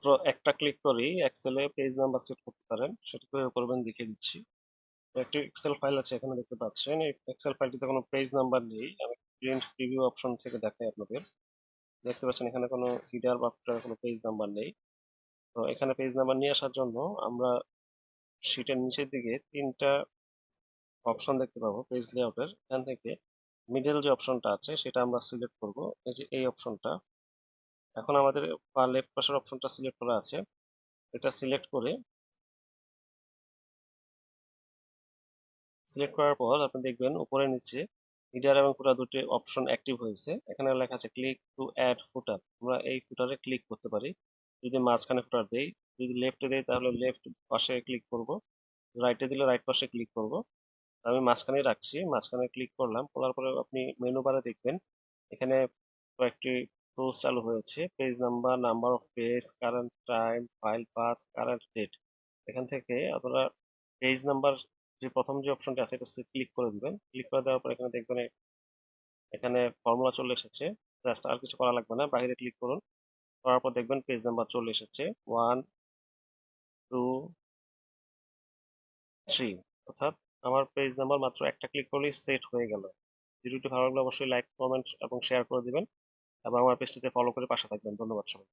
মাত্র একটা ক্লিক করেই এক্সেলে পেজ নাম্বার সেট করতে পারেন। সেটা কিভাবে করবেন দেখিয়ে দিচ্ছি। তো একটি এক্সেল ফাইল আছে, এখানে দেখতে পাচ্ছেন। এই এক্সেল ফাইলটিতে কোনো পেজ নাম্বার নেই। আমি প্রিন্ট প্রিভিউ অপশন থেকে দেখাই আপনাদের। দেখতে পাচ্ছেন এখানে কোনো হিডার বা ফুটারে কোনো পেজ নাম্বার নেই। তো এখানে পেজ নাম্বার নিয়ে আসার জন্য আমরা শীটের নিচের দিকে 3টা অপশন দেখতে পাবো পেজ লেআউটের। এখান থেকে মিডল যে অপশনটা আছে সেটা আমরা সিলেক্ট করব। এই যে এই অপশনটা, এখন আমাদের লেফট পাশের অপশনটা সিলেক্ট করা আছে। এটা সিলেক্ট করার পর আপনি দেখবেন উপরে নিচে হিডার এবং ফুটার দুটি অপশন অ্যাক্টিভ হয়েছে। এখানে লেখা আছে ক্লিক টু অ্যাড ফুটার। আমরা এই ফুটারে ক্লিক করতে পারি। যদি মাঝখানে ফুটার দেই, যদি লেফটে দেই তাহলে লেফট পাশে ক্লিক করব, রাইটে দিলে রাইট পাশে ক্লিক করব। আমি মাঝখানেই রাখছি, মাঝখানে ক্লিক করলাম। করার পরে আপনি মেনু বারে দেখবেন এখানে কয়েকটি টুলস চালু হয়েছে: page number, number of page, current time, file path, current date. এখান থেকে আপনারা পেজ নাম্বার যে প্রথম যে অপশনটা আছে এটা ক্লিক করে দিবেন। ক্লিক করে দেওয়ার পর এখানে দেখবেন এখানে ফর্মুলা চলে এসেছে। জাস্ট আর কিছু করা লাগবে না, বাইরে ক্লিক করুন। করার পর দেখবেন পেজ নাম্বার চলে এসেছে 1, 2, 3। অর্থাৎ আমার পেজ নাম্বার মাত্র একটা ক্লিক করলেই সেট হয়ে গেল। ভিডিওটি ভালো লাগলে অবশ্যই লাইক, কমেন্ট এবং শেয়ার করে দিবেন এবং আমার পেজটিতে ফলো করে পাশে থাকবেন। ধন্যবাদ সবাই।